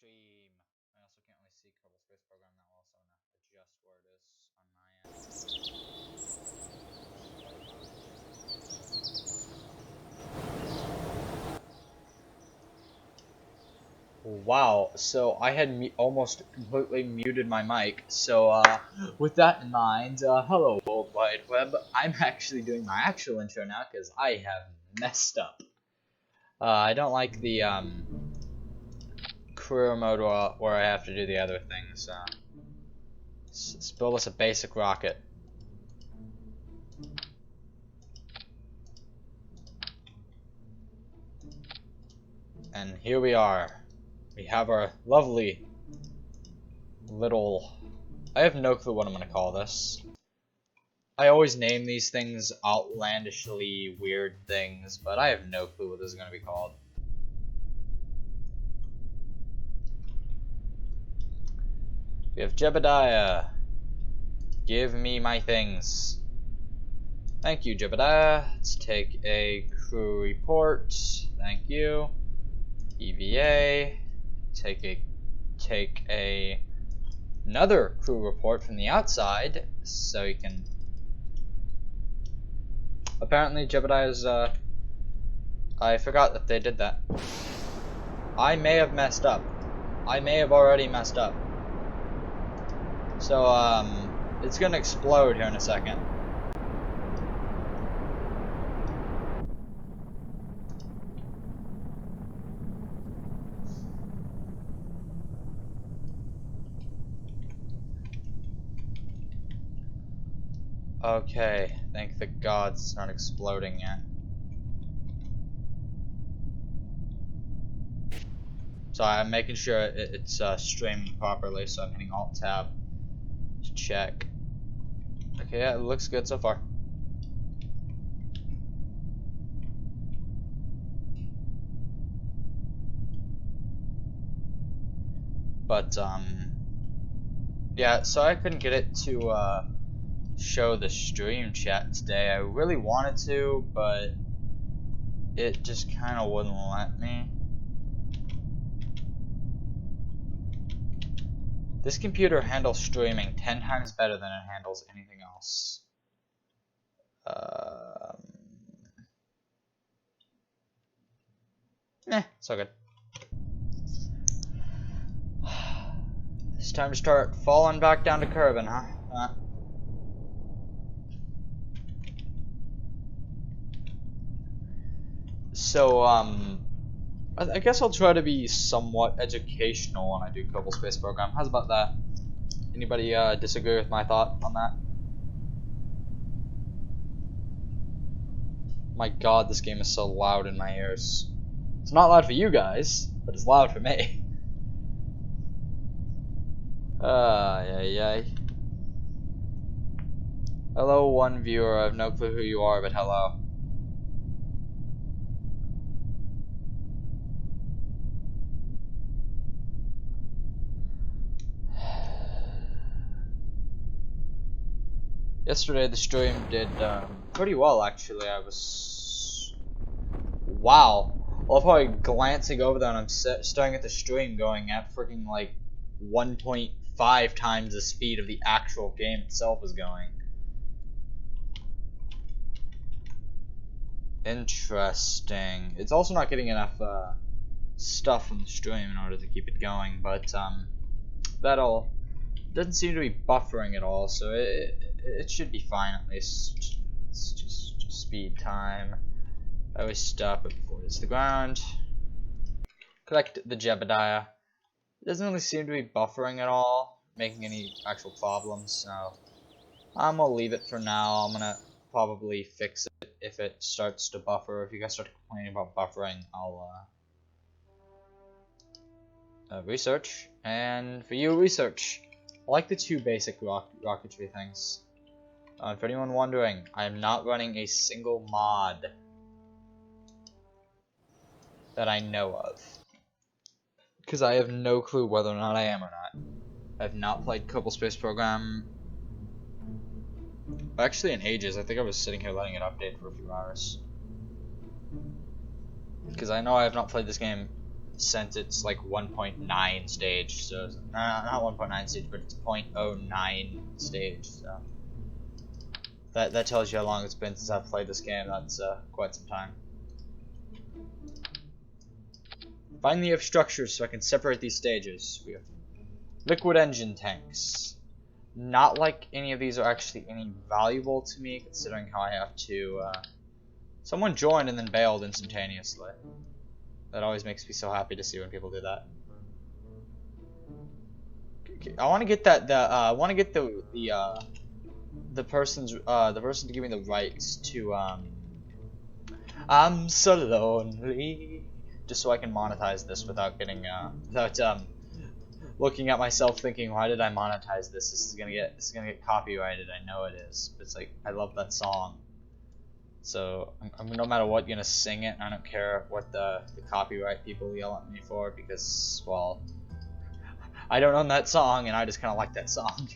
stream. I also can't really see kerbal space program that well, so I'm gonna adjust where it is on my end. Wow, so I had almost completely muted my mic. So with that in mind, hello World Wide Web. I'm actually doing my actual intro now because I have messed up. I don't like the career mode where I have to do the other things. Let's build us a basic rocket. And here we are. We have our lovely little... I have no clue what I'm going to call this. I always name these things outlandishly weird things, but I have no clue what this is going to be called. We have Jebediah. Give me my things. Thank you, Jebediah. Let's take a crew report. Thank you. EVA. Take another crew report from the outside, so you can. Apparently, Jebediah's. I forgot that they did that. I may have messed up. I may have already messed up. So it's gonna explode here in a second. Okay, thank the gods it's not exploding yet. So I'm making sure it's streaming properly, so I'm hitting Alt Tab to check. Okay, yeah, it looks good so far. But yeah, so I couldn't get it to show the stream chat today. I really wanted to, but it just kind of wouldn't let me. This computer handles streaming 10 times better than it handles anything else. So good. It's time to start falling back down to Kerbin, huh? So, I guess I'll try to be somewhat educational when I do kerbal space program. How's about that? Anybody disagree with my thought on that? My god, this game is so loud in my ears. It's not loud for you guys, but it's loud for me. Yeah. Hello, one viewer. I have no clue who you are, but hello. Yesterday the stream did pretty well, actually. I was... Wow. Well, I'm probably glancing over that and I'm staring at the stream going at freaking like 1.5 times the speed of the actual game itself is going. Interesting. It's also not getting enough stuff from the stream in order to keep it going, but that'll... doesn't seem to be buffering at all, so it should be fine at least. It's just speed time. I always stop it before it hits the ground. Collect the Jebediah. It doesn't really seem to be buffering at all, making any actual problems, so I'm gonna leave it for now. I'm gonna probably fix it if it starts to buffer. If you guys start complaining about buffering, I'll research. And for you, research. I like the two basic rocketry things. For anyone wondering, I am not running a single mod that I know of. Because I have no clue whether or not I am or not. I have not played Kerbal Space Program actually in ages. I think I was sitting here letting it update for a few hours. Because I know I have not played this game since it's like 1.9 stage, so not 1.9 stage, but it's 0.09 stage. So that tells you how long it's been since I've played this game. That's quite some time. Finally, you have structures so I can separate these stages. We have liquid engine tanks. Not like any of these are actually any valuable to me, considering how I have to. Someone joined and then bailed instantaneously. That always makes me so happy to see when people do that. I want to get that. I want to get the person to give me the rights to I'm so lonely, just so I can monetize this without getting looking at myself thinking, why did I monetize this? This is gonna get copyrighted. I know it is. But it's like, I love that song. So I'm no matter what gonna sing it. I don't care what the copyright people yell at me for, because, well, I don't own that song and I just kind of like that song.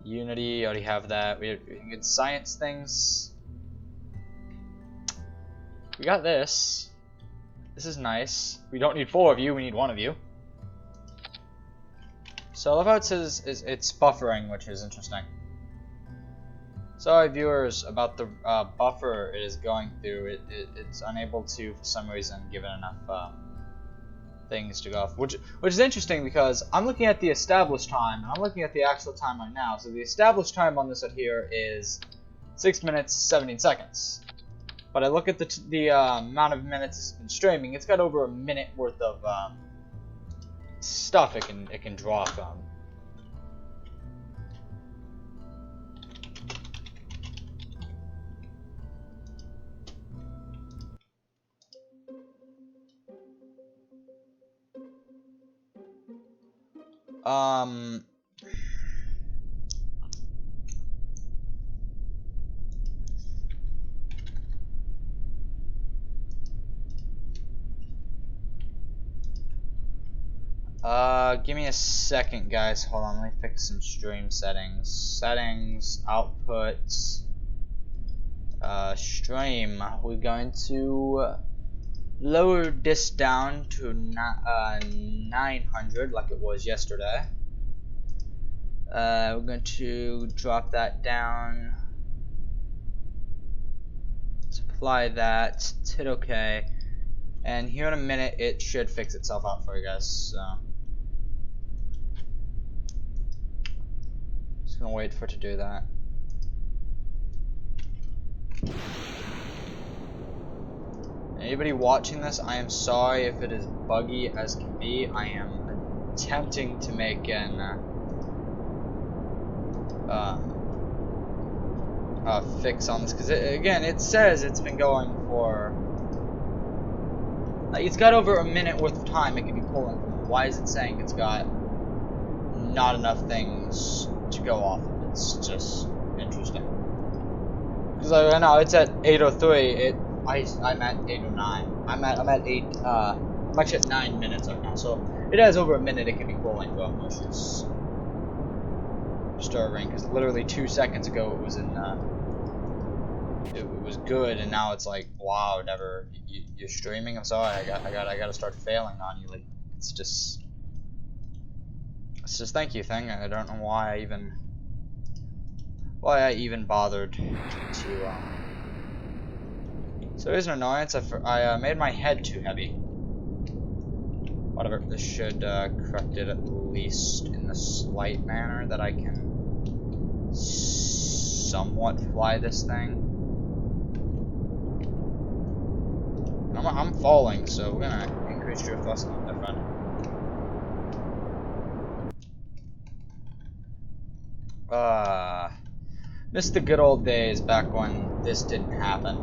Unity, already have that. We can get science things. We got this. This is nice. We don't need 4 of you, we need 1 of you. So I love how it says it's buffering, which is interesting. Sorry viewers about the buffer it is going through. It's unable to, for some reason, give it enough things to go off. Which is interesting, because I'm looking at the established time, and I'm looking at the actual time right now. So the established time on this right here is 6 minutes, 17 seconds. But I look at the amount of minutes it's been streaming. It's got over a minute worth of stuff it can draw from. Give me a second, guys. Hold on, let me fix some stream settings. Settings, outputs, stream. We're going to lower this down to 900 like it was yesterday. We're going to drop that down. Apply that. Hit OK. And here in a minute, it should fix itself out for you guys. So, just gonna wait for it to do that. Anybody watching this, I am sorry if it is buggy as can be. I am attempting to make an fix on this, because again, it says it's been going for. It's got over a minute worth of time it can be pulling from. Why is it saying it's got not enough things to go off of? It's just interesting. Because right now it's at 8:03. I'm at 8:09. I'm at 8. I'm actually at 9 minutes right now. So it has over a minute it can be pulling from, which is disturbing. Because literally 2 seconds ago it was in. It was good, and now it's like, wow, never. You're streaming. I'm sorry. I gotta start failing on you. Like, it's just thank you thing. I don't know why I even bothered to. So here's an annoyance. I made my head too heavy. Whatever. This should correct it at least in a slight manner that I can somewhat fly this thing. I'm falling, so we're gonna increase your thrust on that front. Missed the good old days back when this didn't happen.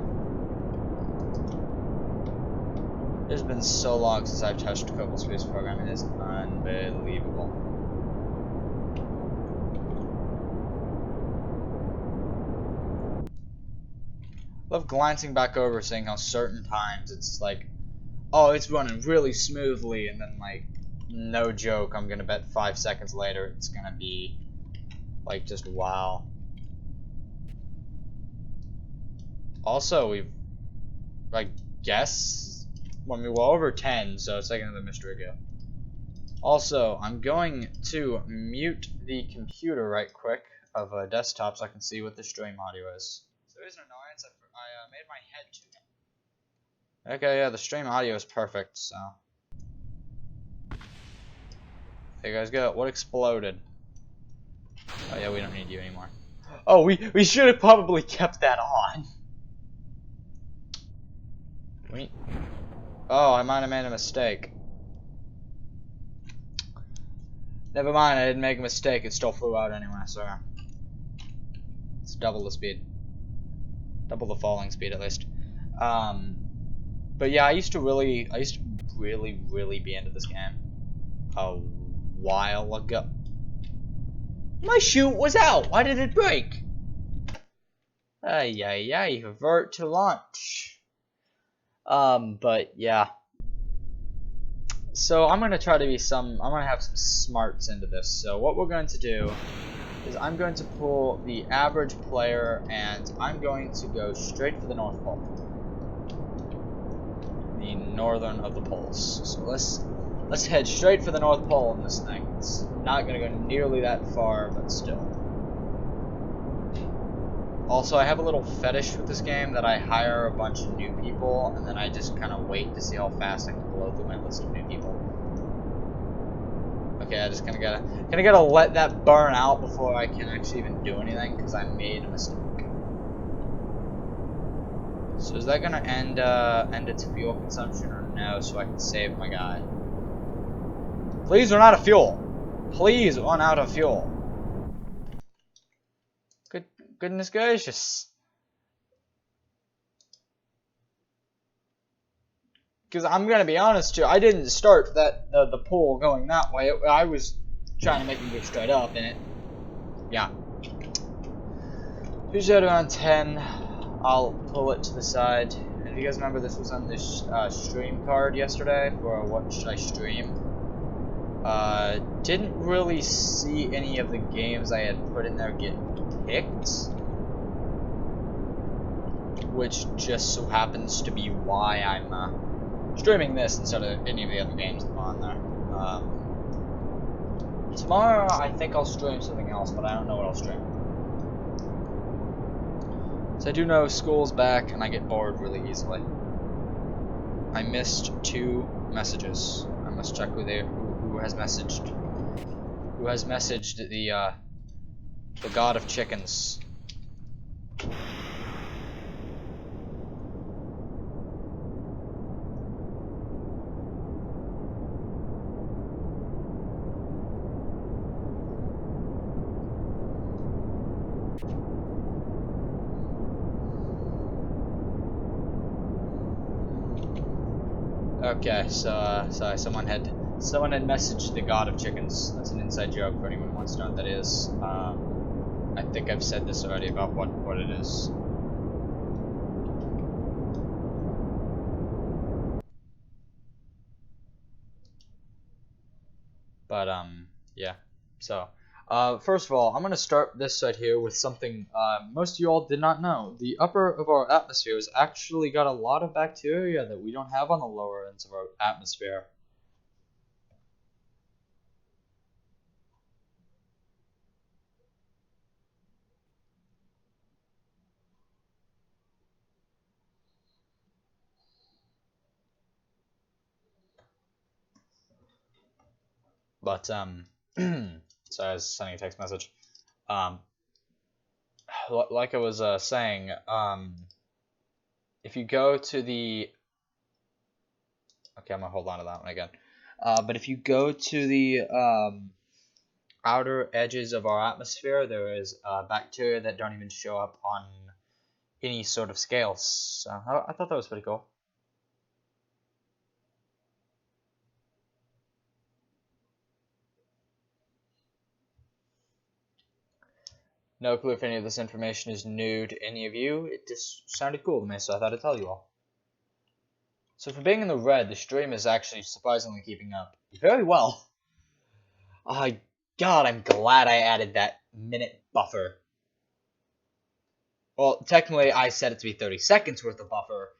It's been so long since I've touched Kerbal Space Program. It is unbelievable. Love glancing back over, seeing how certain times it's like, oh, it's running really smoothly, and then, like, no joke, I'm gonna bet 5 seconds later it's gonna be like just wow. Also, we've like guess. When we were over 10, so it's like another mystery go. Also, I'm going to mute the computer right quick of a desktop so I can see what the stream audio is. So there's an annoyance. I made my head too. Okay, yeah, the stream audio is perfect, so. There you guys go. What exploded? Oh yeah, we don't need you anymore. Oh, we should have probably kept that on. Oh, I might have made a mistake. Never mind, I didn't make a mistake. It still flew out anyway, so it's double the speed. Double the falling speed at least. But yeah, I used to really be into this game a while ago. My chute was out. Why did it break? Ay, revert to launch. But yeah. So I'm gonna try to be I'm gonna have some smarts into this. So what we're going to do is I'm going to pull the average player and I'm going to go straight for the North Pole. The northern of the poles. So let's head straight for the North Pole in this thing. It's not gonna go nearly that far, but still. Also, I have a little fetish with this game that I hire a bunch of new people, and then I just kind of wait to see how fast I can blow through my list of new people. Okay, I just kind of gotta let that burn out before I can actually even do anything, because I made a mistake. So is that gonna end its fuel consumption or no? So I can save my guy. Please run out of fuel. Please run out of fuel. Goodness gracious. Because I'm gonna be honest too, I didn't start the pool going that way. I was trying to make it go straight up, and yeah. Push out around 10. I'll pull it to the side. And if you guys remember, this was on this stream card yesterday for what should I stream. Didn't really see any of the games I had put in there get picked, which just so happens to be why I'm streaming this instead of any of the other games that are on there. Tomorrow I think I'll stream something else, but I don't know what I'll stream. So I do know school's back and I get bored really easily. I missed 2 messages. I must check who has messaged. Who has messaged the god of chickens? Okay, so sorry, someone had messaged the god of chickens. That's an inside joke for anyone who wants to know what that is. I think I've said this already about what it is. But yeah. So first of all, I'm gonna start this right here with something most of you all did not know. The upper of our atmosphere has actually got a lot of bacteria that we don't have on the lower ends of our atmosphere. But sorry, I was sending a text message. Like I was saying, if you go to the okay, I'm gonna hold on to that one again. But if you go to the outer edges of our atmosphere, there is bacteria that don't even show up on any sort of scales. So I thought that was pretty cool. No clue if any of this information is new to any of you. It just sounded cool to me, so I thought I'd tell you all. So for being in the red, the stream is actually surprisingly keeping up very well. God, I'm glad I added that minute buffer. Well, technically I set it to be 30 seconds worth of buffer,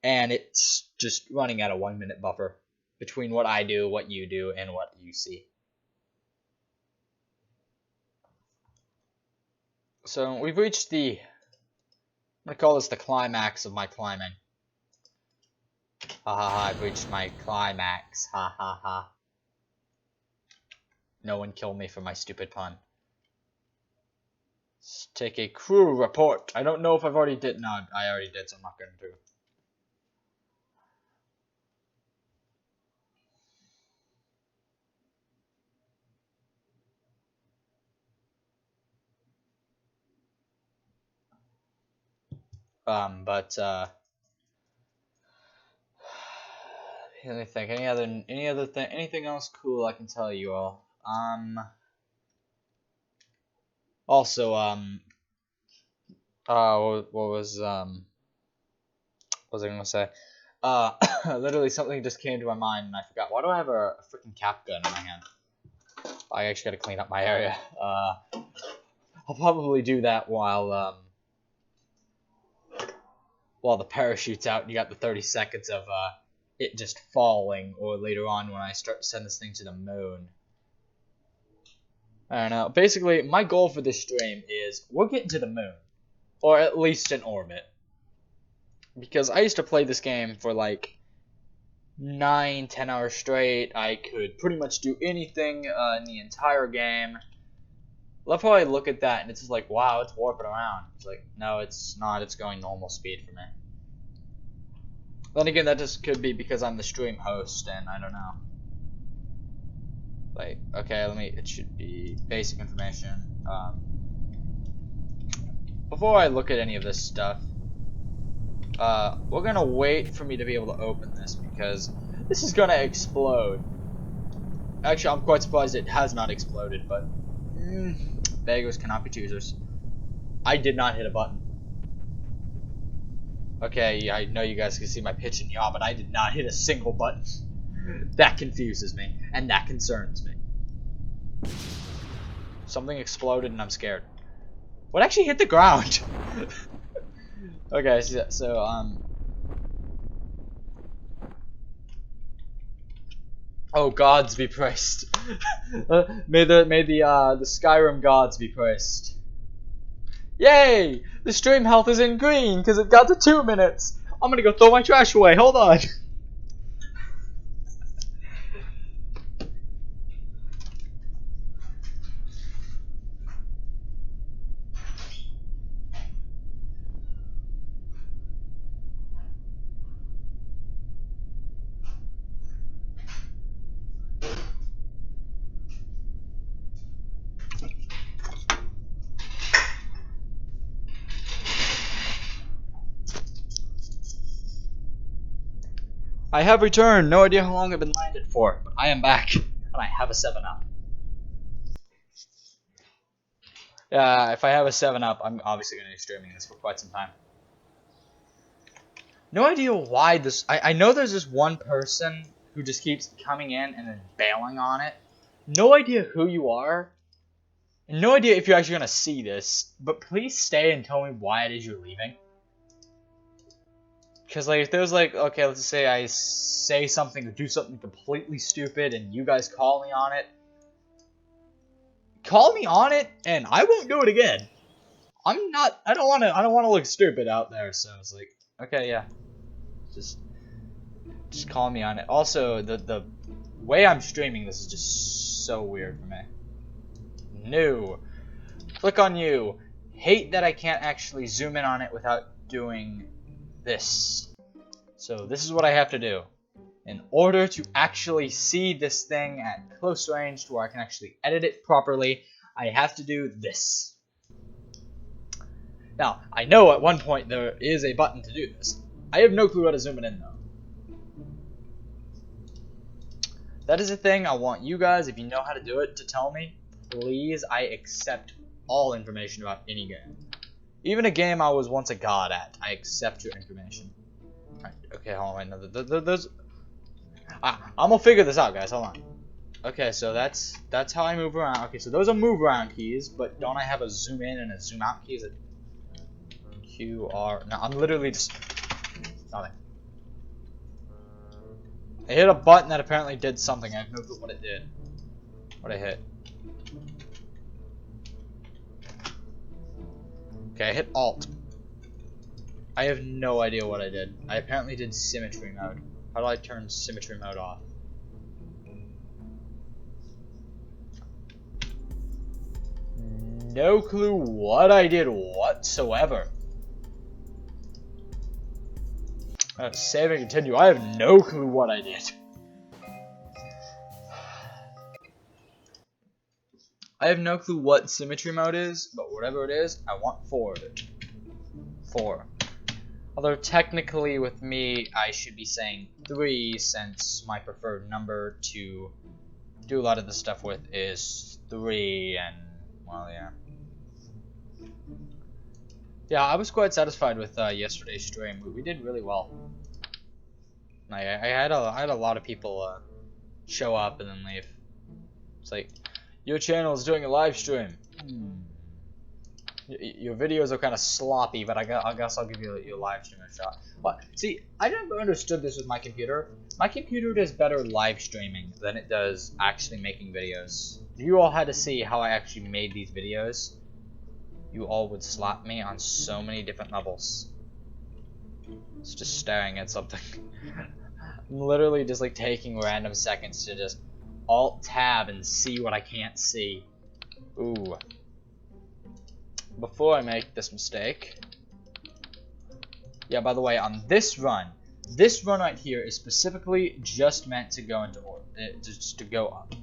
and it's just running at a 1 minute buffer between what I do, what you do, and what you see. So we've reached I'm gonna call this the climax of my climbing. Ha ha ha, I've reached my climax. Ha ha ha. No one killed me for my stupid pun. Let's take a crew report. I don't know if I've already did. No, I already did, so I'm not gonna do. Let me think. Anything else cool I can tell you all? Also, what was I gonna say? Literally something just came to my mind and I forgot. Why do I have a freaking cap gun in my hand? I actually gotta clean up my area. I'll probably do that while the parachute's out and you got the 30 seconds of it just falling, or later on when I start to send this thing to the moon. I don't know. Basically, my goal for this stream is we're getting to the moon, or at least in orbit. Because I used to play this game for like 9-10 hours straight. I could pretty much do anything in the entire game. Love how I look at that and it's just like, wow, it's warping around. It's like, no, it's not. It's going normal speed for me. Then again, that just could be because I'm the stream host and I don't know. Like, okay, it should be basic information. Before I look at any of this stuff, we're gonna wait for me to be able to open this because this is gonna explode. Actually, I'm quite surprised it has not exploded, but beggars cannot be choosers. I did not hit a button. Okay, yeah, I know you guys can see my pitch and yaw, but I did not hit a single button. That confuses me, and that concerns me. Something exploded and I'm scared. What actually hit the ground? Okay, so oh, gods be praised. may the Skyrim gods be praised. Yay! The stream health is in green because it got to 2 minutes. I'm gonna go throw my trash away. Hold on. I have returned. No idea how long I've been landed for, but I am back, and I have a 7-up. Yeah, if I have a 7-up, I'm obviously going to be streaming this for quite some time. No idea why this... I know there's this one person who just keeps coming in and then bailing on it. No idea who you are. And no idea if you're actually going to see this, but please stay and tell me why it is you're leaving. Because, like, if there's, like, okay, let's just say I say something or do something completely stupid and you guys call me on it. Call me on it, and I won't do it again. I don't want to look stupid out there, so it's like, okay, yeah. Just call me on it. Also, the way I'm streaming this is just so weird for me. New. Click on you. Hate that I can't actually zoom in on it without doing this. So this is what I have to do. In order to actually see this thing at close range to where I can actually edit it properly, I have to do this. Now, I know at one point there is a button to do this. I have no clue how to zoom it in though. That is a thing I want you guys, if you know how to do it, to tell me. Please, I accept all information about any game. Even a game I was once a god at, I accept your information. Alright, okay, hold on, wait, no, there's... I'm gonna figure this out, guys, hold on. Okay, so that's how I move around. Okay, so those are move around keys, but don't I have a zoom in and a zoom out key? Is it Q, R? No, I'm literally just... nothing. I hit a button that apparently did something. I have no clue what it did. What I hit. Okay, I hit Alt. I have no idea what I did. I apparently did symmetry mode. How do I turn symmetry mode off? No clue what I did whatsoever. Save and continue. I have no clue what I did. I have no clue what symmetry mode is, but whatever it is, I want 4 of it. 4. Although technically with me, I should be saying 3 since my preferred number to do a lot of the stuff with is 3 and, well, yeah. Yeah, I was quite satisfied with yesterday's stream. We did really well. I had a lot of people show up and then leave. It's like, your channel is doing a live stream. Your videos are kind of sloppy, but I guess I'll give you your live stream a shot. But see, I never understood this with my computer. My computer does better live streaming than it does actually making videos. If you all had to see how I actually made these videos, you all would slap me on so many different levels. It's just staring at something. I'm literally just like taking random seconds to just Alt-Tab and see what I can't see. Ooh. Before I make this mistake. Yeah, by the way, on this run right here is specifically just meant to go into orbit, just to go up.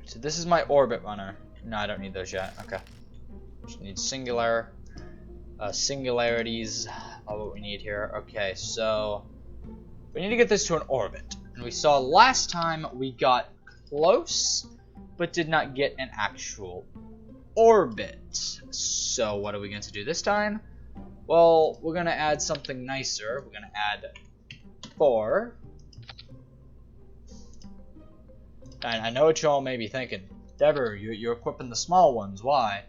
So this is my orbit runner. No, I don't need those yet. Okay. Just need singularities are what we need here. Okay, so we need to get this to an orbit. And we saw last time we got close, but did not get an actual orbit. So what are we going to do this time? Well, we're going to add something nicer. We're going to add 4. And I know what y'all may be thinking. Dever, you're equipping the small ones. Why?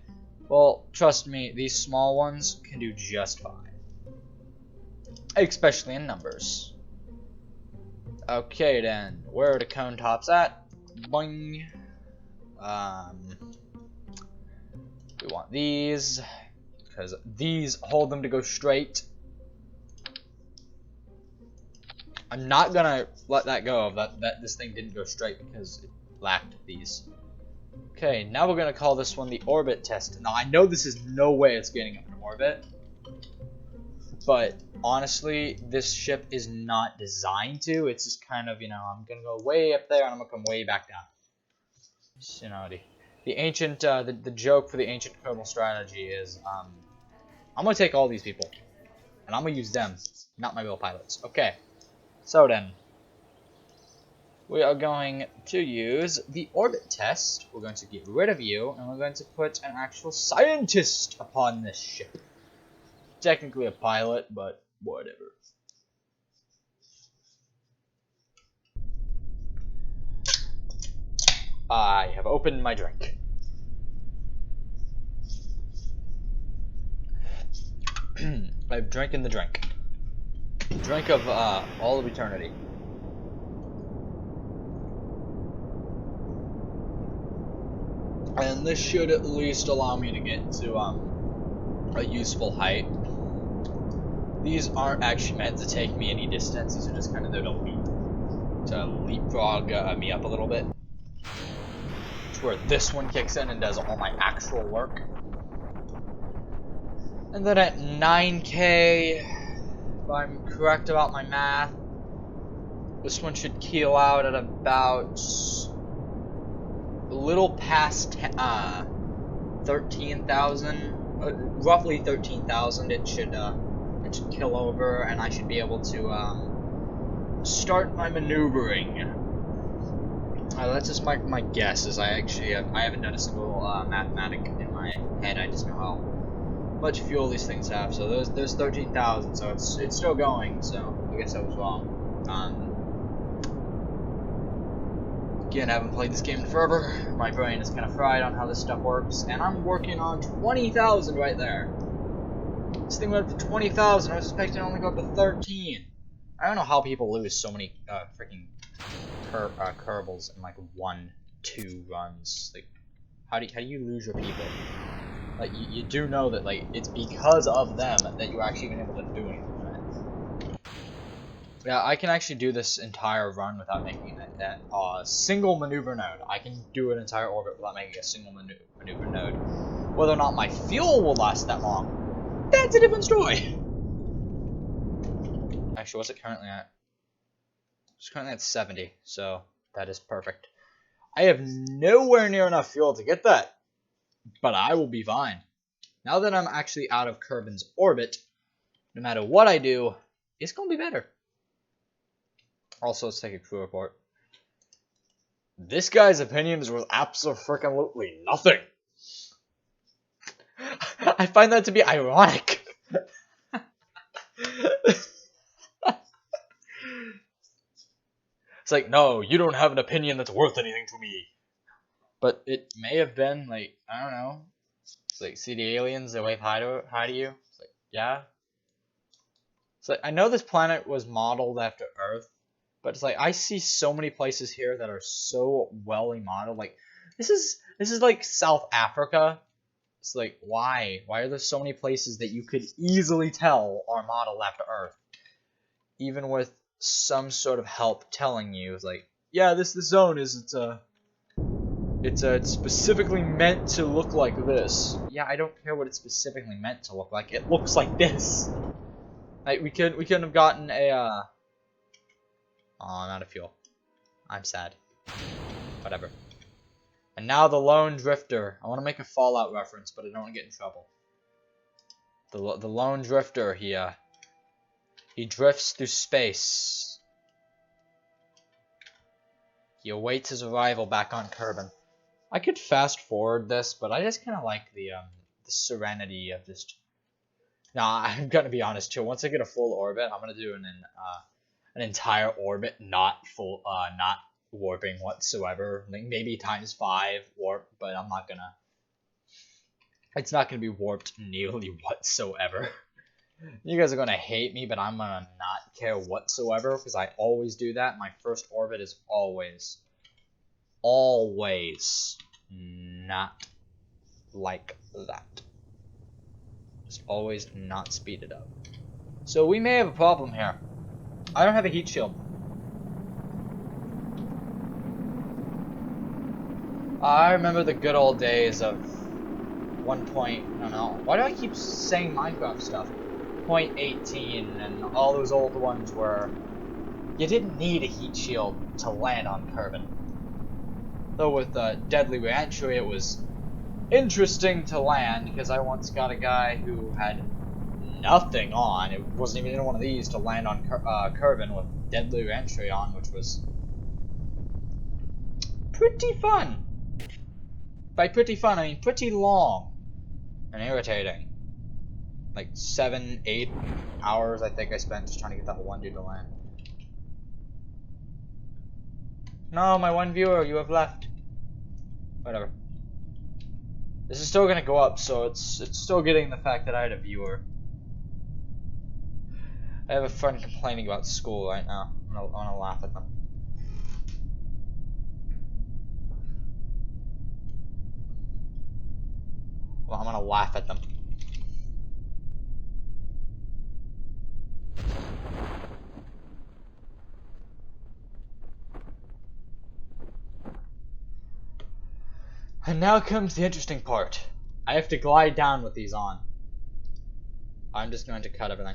Well, trust me, these small ones can do just fine. Especially in numbers. Okay then, where are the cone tops at? Boing. We want these, because these hold them to go straight. I'm not gonna let that go of that this thing didn't go straight because it lacked these. Okay, now we're gonna call this one the orbit test. Now I know this is no way it's getting up in orbit, but honestly, this ship is not designed to. It's just kind of, you know, I'm gonna go way up there and I'm gonna come way back down. You know, the ancient, the joke for the ancient kerbal strategy is, I'm gonna take all these people, and I'm gonna use them, not my real pilots. Okay, so then, we are going to use the orbit test. We're going to get rid of you, and we're going to put an actual scientist upon this ship. Technically a pilot, but whatever. I have opened my drink. I've drinking the drink. Drink of all of eternity. And this should at least allow me to get to a useful height. These aren't actually meant to take me any distance. These are just kind of there to leapfrog me up a little bit. To where this one kicks in and does all my actual work. And then at 9K, if I'm correct about my math, this one should keel out at about a little past 13,000, roughly 13,000. It should kill over, and I should be able to start my maneuvering. That's just my guess. Is I haven't done a single mathematic in my head. I just know how much fuel these things have. So there's 13,000. So it's still going. So I guess I was wrong. Again, I haven't played this game in forever. My brain is kind of fried on how this stuff works, and I'm working on 20,000 right there. This thing went up to 20,000. I was expecting to only go up to 13. I don't know how people lose so many freaking kerbals in like 1-2 runs. Like, how do you lose your people? Like, you do know that like it's because of them that you're actually been able to do anything, right? Yeah, I can actually do this entire run without making that single maneuver node. I can do an entire orbit without making a single maneuver node. Whether or not my fuel will last that long, that's a different story. Actually, what's it currently at? It's currently at 70, so that is perfect. I have nowhere near enough fuel to get that, but I will be fine. Now that I'm actually out of Kerbin's orbit, no matter what I do, it's going to be better. Also, let's take a crew report. This guy's opinions was absolutely nothing. I find that to be ironic. It's like, no, you don't have an opinion that's worth anything to me. But it may have been, like, I don't know. It's like, see the aliens, they wave hi to you? It's like, yeah. It's like, I know this planet was modeled after Earth, but it's like, I see so many places here that are so well modeled. Like, this is like South Africa. It's like, why? Why are there so many places that you could easily tell are modeled after Earth? Even with some sort of help telling you, it's like, yeah, this zone is it's specifically meant to look like this. Yeah, I don't care what it's specifically meant to look like. It looks like this. Like we couldn't have gotten a oh, I'm out of fuel. I'm sad. Whatever. And now the Lone Drifter. I want to make a Fallout reference, but I don't want to get in trouble. The Lone Drifter, he drifts through space. He awaits his arrival back on Kerbin. I could fast forward this, but I just kind of like the serenity of just. Nah, I'm gonna be honest too. Once I get a full orbit, I'm gonna do an entire orbit, not warping whatsoever. Like maybe ×5 warp, but I'm not gonna. It's not gonna be warped nearly whatsoever. You guys are gonna hate me, but I'm gonna not care whatsoever because I always do that. My first orbit is always not like that. It's always not speeded up. So we may have a problem here. I don't have a heat shield. I remember the good old days of 1 point, I don't know. Why do I keep saying Minecraft stuff? 0.18 and all those old ones where you didn't need a heat shield to land on Kerbin. Though with Deadly Reentry, it was interesting to land because I once got a guy who had nothing on. It wasn't even in one of these to land on Kerbin with Deadly Reentry on, which was pretty fun. By pretty fun, I mean pretty long and irritating. Like 7-8 hours, I think I spent just trying to get that one dude to land. No, my one viewer, you have left. Whatever. This is still gonna go up, so it's still getting the fact that I had a viewer. I have a friend complaining about school right now. I'm gonna laugh at them. Well, I'm gonna laugh at them. And now comes the interesting part. I have to glide down with these on. I'm just going to cut everything.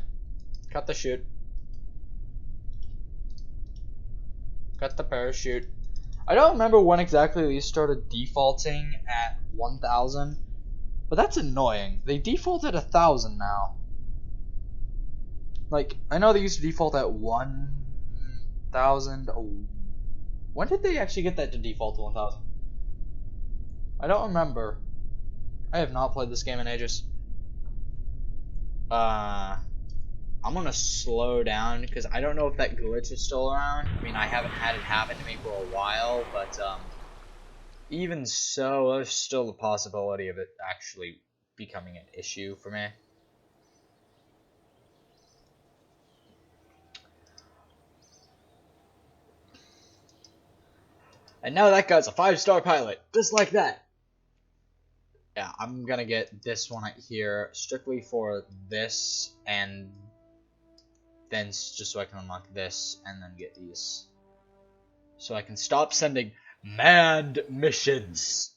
Cut the chute. Cut the parachute. I don't remember when exactly these started defaulting at 1,000, but that's annoying. They default at 1,000 now. Like, I know they used to default at 1,000. When did they actually get that to default to 1,000? I don't remember. I have not played this game in ages. I'm gonna slow down because I don't know if that glitch is still around. I mean, I haven't had it happen to me for a while, but even so, there's still the possibility of it actually becoming an issue for me. And now that guy's a 5-star pilot, just like that. Yeah, I'm gonna get this one right here strictly for this, and then just so I can unlock this, and then get these. So I can stop sending manned missions.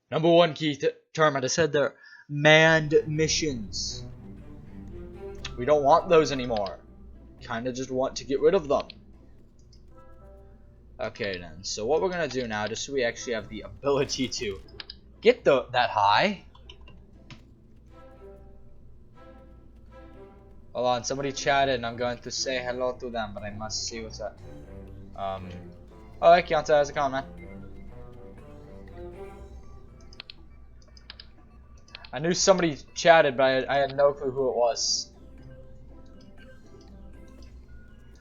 Number one key term I just said there, manned missions. We don't want those anymore. Kinda just want to get rid of them. Okay then, so what we're gonna do now, just so we actually have the ability to get that high. Hold on, somebody chatted and I'm going to say hello to them, but I must see what's up. Oh, hey Keontae, how's it going, man? I knew somebody chatted, but I had no clue who it was.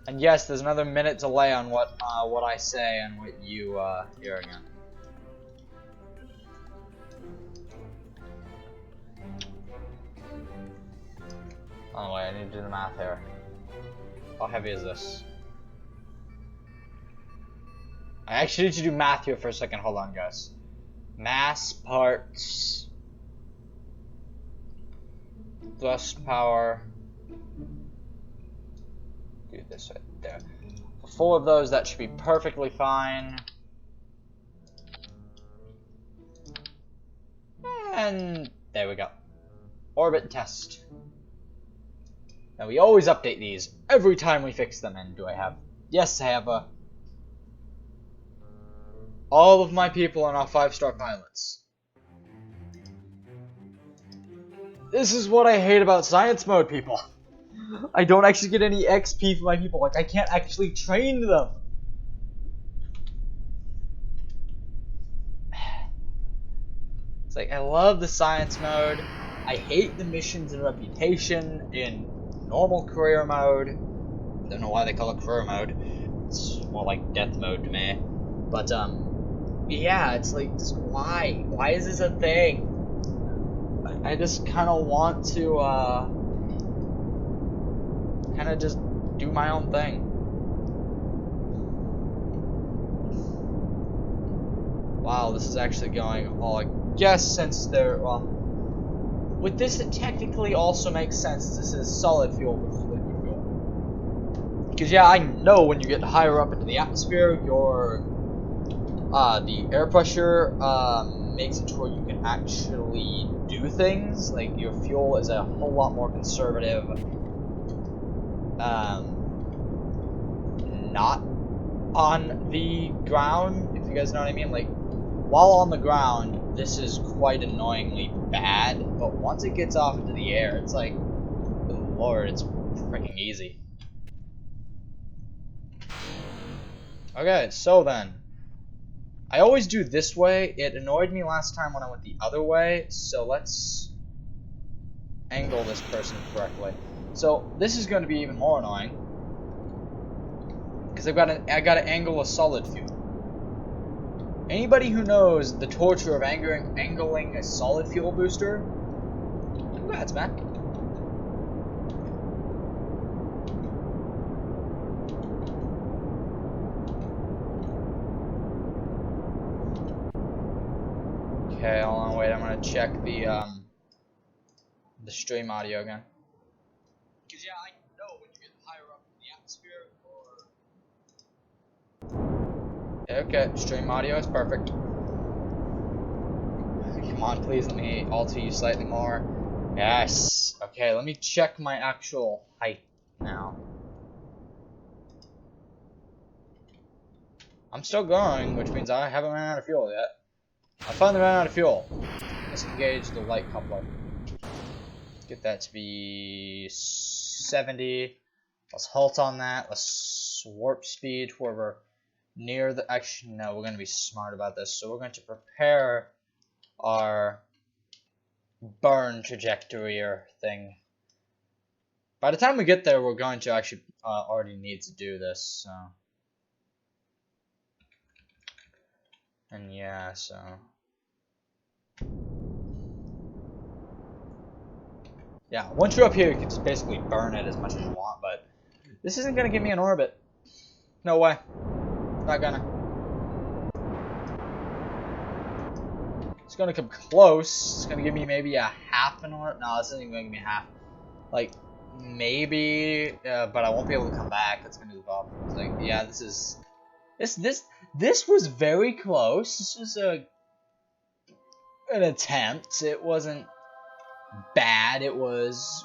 And yes, there's another minute delay on what I say and what you hear again. Oh wait, I need to do the math here. How heavy is this? I actually need to do math here for a second. Hold on, guys. Mass parts. Thrust power. Do this right there. For 4 of those, that should be perfectly fine. And there we go. Orbit test. Now we always update these every time we fix them. And do I have? Yes, I have a. All of my people are now 5-star pilots. This is what I hate about science mode, people. I don't actually get any XP for my people. Like, I can't actually train them. It's like, I love the science mode. I hate the missions and reputation in normal career mode. I don't know why they call it career mode. It's more like death mode to me. But, yeah, it's like, just why? Why is this a thing? I just kind of want to, kind of just do my own thing. Wow, this is actually going all, I guess, since they're, well, with this it technically also makes sense. This is solid fuel versus liquid fuel. Because, yeah, I know when you get higher up into the atmosphere, your, the air pressure, makes it to where you can actually do things. Like, your fuel is a whole lot more conservative. Not on the ground, if you guys know what I mean. Like, while on the ground, this is quite annoyingly bad, but once it gets off into the air, it's like, oh lord, it's freaking easy. Okay, so then, I always do this way. It annoyed me last time when I went the other way, so let's angle this person correctly. So this is going to be even more annoying because I got to angle a solid fuel. Anybody who knows the torture of angling a solid fuel booster, congrats, man. Okay, hold on, wait. I'm gonna check the stream audio again. Because, yeah, I know when you get higher up in the atmosphere, or... Okay, stream audio is perfect. Come on, please, let me alter you slightly more. Yes. Okay, let me check my actual height now. I'm still going, which means I haven't ran out of fuel yet. I finally ran out of fuel. Let's engage the light coupler. Get that to be 70. Let's halt on that. Let's warp speed where we're near the... Actually, no, we're going to be smart about this. So we're going to prepare our burn trajectory or thing. By the time we get there, we're going to actually already need to do this. So. And yeah, so... Yeah, once you're up here, you can just basically burn it as much as you want, but this isn't going to give me an orbit. No way. Not gonna. It's gonna come close. It's gonna give me maybe a half an hour. No, this isn't even gonna give me half. Like, maybe, but I won't be able to come back. That's gonna be the problem. It's like, yeah, this was very close. This was an attempt. It wasn't bad. It was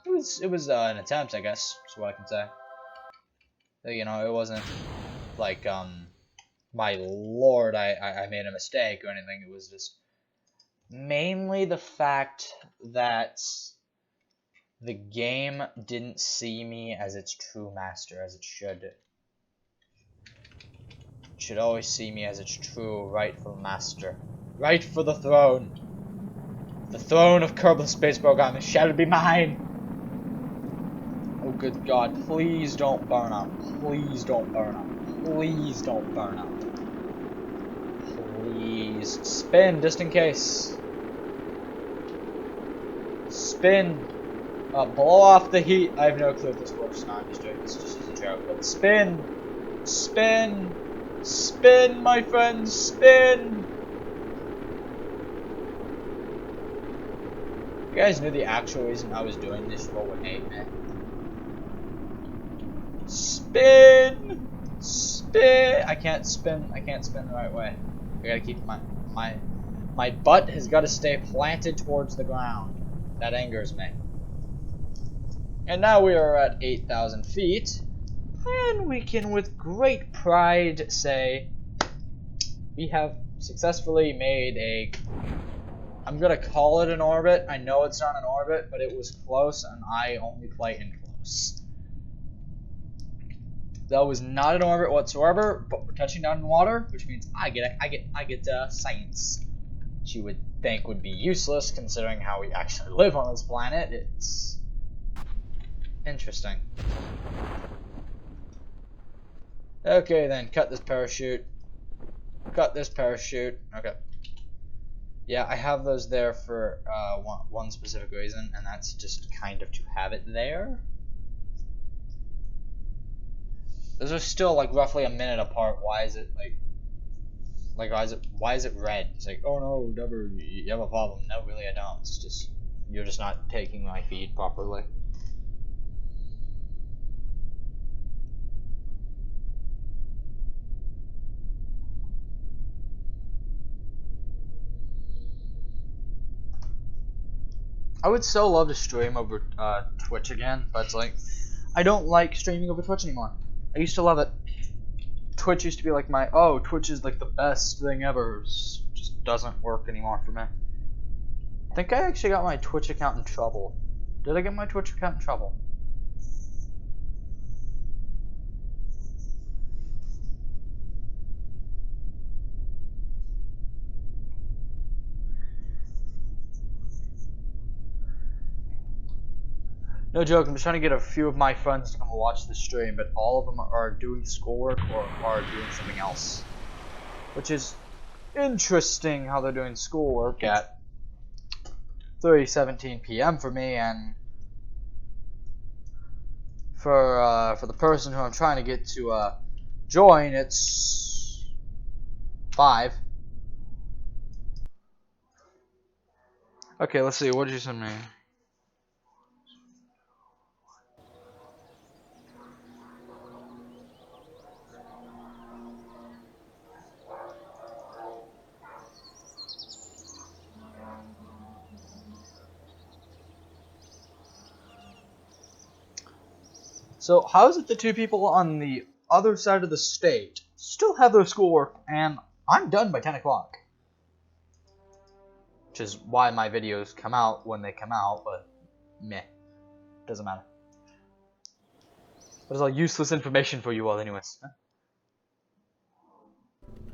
an attempt, I guess. Is what I can say. You know, it wasn't like my lord, I made a mistake or anything. It was just mainly the fact that the game didn't see me as its true master, as it should. It should always see me as its true rightful master. Right for the throne. The throne of Kerbal Space Program shall be mine. Oh good God, please don't burn up. Please don't burn up. Please don't burn up. Please spin just in case. Spin. Blow off the heat. I have no clue if this works or not. I'm just doing this just as a joke. But spin! Spin! Spin, my friends! Spin! You guys knew the actual reason I was doing this, roll would hate me. Spin! Spin! I can't spin the right way. I gotta keep my butt has gotta stay planted towards the ground. That angers me. And now we are at 8,000 feet, and we can with great pride say we have successfully made a, I'm gonna call it an orbit. I know it's not an orbit, but it was close, and I only play in close. That was not an orbit whatsoever, but we're touching down in water, which means I get science. Which you would think would be useless, considering how we actually live on this planet. It's interesting. Okay, then cut this parachute. Cut this parachute. Okay. Yeah, I have those there for one specific reason, and that's just kind of to have it there. Those are still like roughly a minute apart. Why is it like why is it red? It's like, oh no, Deborah, you have a problem. No, really, I don't. It's just you're just not taking my feed properly. I would so love to stream over Twitch again, but it's like I don't like streaming over Twitch anymore. I used to love it. Twitch used to be like my, oh, Twitch is like the best thing ever. It just doesn't work anymore for me. I think I actually got my Twitch account in trouble. Did I get my Twitch account in trouble? No joke, I'm just trying to get a few of my friends to come and watch the stream, but all of them are doing schoolwork or are doing something else. Which is interesting how they're doing schoolwork at 3:17 p.m. for me, and for the person who I'm trying to get to join, it's 5. Okay, let's see, what did you send me? So how is it the two people on the other side of the state still have their schoolwork and I'm done by 10 o'clock? Which is why my videos come out when they come out, but meh. Doesn't matter. That is all useless information for you all anyways.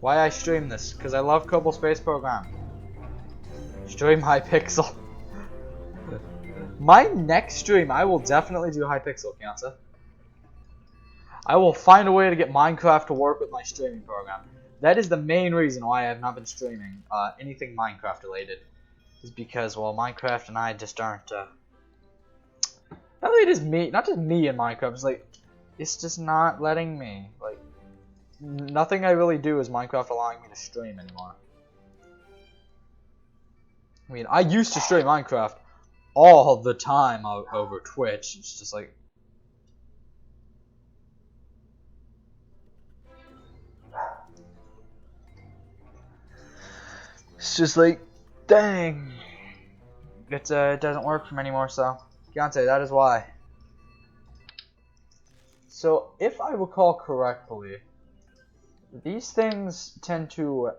Why I stream this? Because I love Kerbal Space Program. Stream Hypixel. My next stream, I will definitely do Hypixel, Fianza. I will find a way to get Minecraft to work with my streaming program. That is the main reason why I have not been streaming anything Minecraft related. Is because, well, Minecraft and I just aren't, not really just me, not just me in Minecraft, it's like, it's just not letting me. Like, nothing I really do is Minecraft allowing me to stream anymore. I mean, I used to stream Minecraft all the time over Twitch. It's just like... It's just like, dang. It doesn't work for me anymore, so... Keontae, that is why. So, if I recall correctly, these things tend to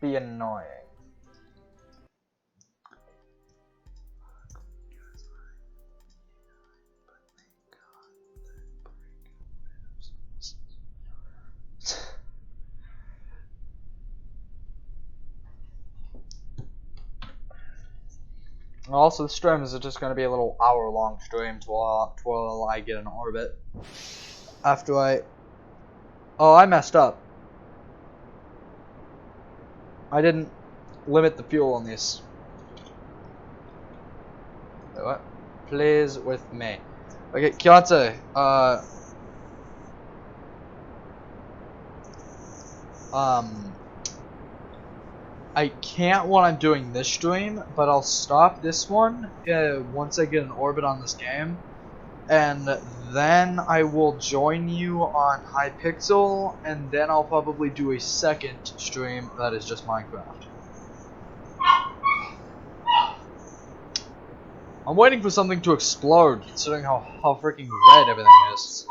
be annoying. Also, the stream is just going to be a little hour-long stream till I get an orbit. After I... Oh, I messed up. I didn't limit the fuel on this. Wait, what? Plays with me. Okay, Keontae, I can't while I'm doing this stream, but I'll stop this one once I get an orbit on this game, and then I will join you on Hypixel, and then I'll probably do a second stream that is just Minecraft. I'm waiting for something to explode, considering how freaking red everything is.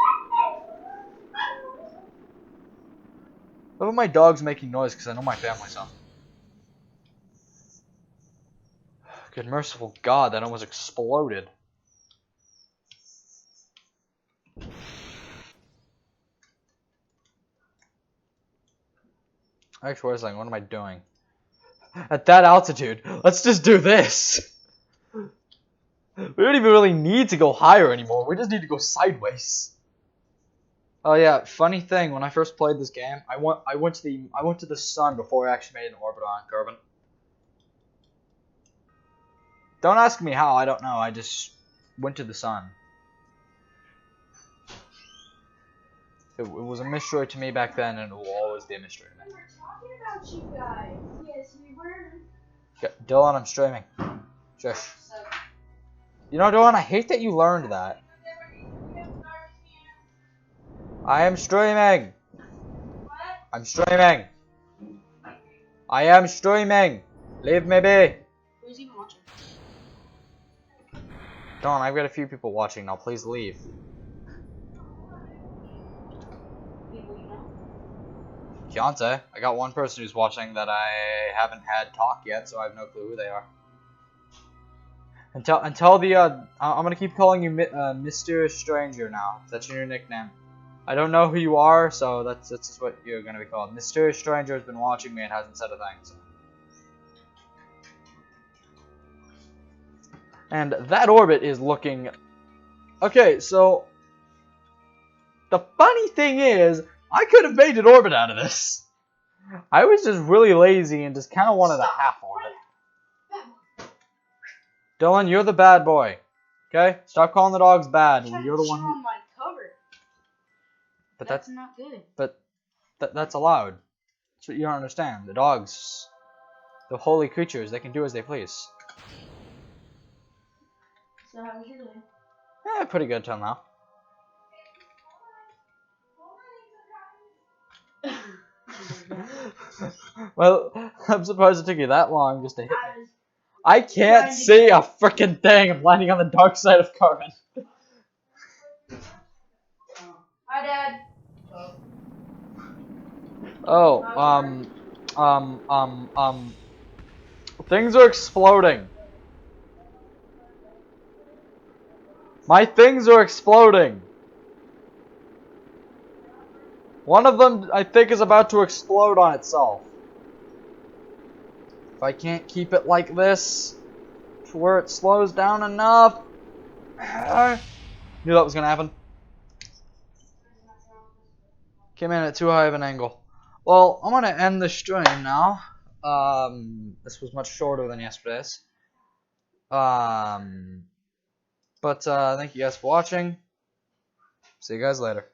Look at my dog's making noise because I know my family's on. Good merciful God, that almost exploded. Actually, wait a second, what am I doing? At that altitude, let's just do this! We don't even really need to go higher anymore, we just need to go sideways. Oh yeah, funny thing, when I first played this game, I went to the sun before I actually made an orbit on Carbon. Don't ask me how, I don't know, I just went to the sun. It was a mystery to me back then, and it will always be a mystery to me. We were talking about you guys. Yes, we were. Okay, Dylan, I'm streaming. Shush. You know, Dylan, I hate that you learned that. I am streaming. What? I'm streaming. I am streaming. Leave me be. Who's even watching? Dylan, I've got a few people watching now. Please leave. People you know? Keontae, I got one person who's watching that I haven't had talk yet, so I have no clue who they are. Until the I'm gonna keep calling you Mysterious Stranger now. That's your new nickname. I don't know who you are, so that's just what you're gonna be called. Mysterious Stranger has been watching me and hasn't said a thing. So. And that orbit is looking... Okay, so... The funny thing is, I could have made an orbit out of this. I was just really lazy and just kind of wanted a half orbit. Dylan, you're the bad boy. Okay? Stop calling the dogs bad. You're the one who... on my cover. But that's not good. But that's allowed. That's what you don't understand. The dogs, the holy creatures, they can do as they please. So how was your day? Yeah, pretty good till now. Well, I'm surprised it took you that long just to hit me. I can't see a frickin' thing. I'm landing on the dark side of Carmen. Hi, Dad. Oh, things are exploding. My things are exploding. One of them, I think, is about to explode on itself. If I can't keep it like this, to where it slows down enough. Knew that was gonna happen. Came in at too high of an angle. Well, I'm gonna end the stream now. This was much shorter than yesterday's. But thank you guys for watching. See you guys later.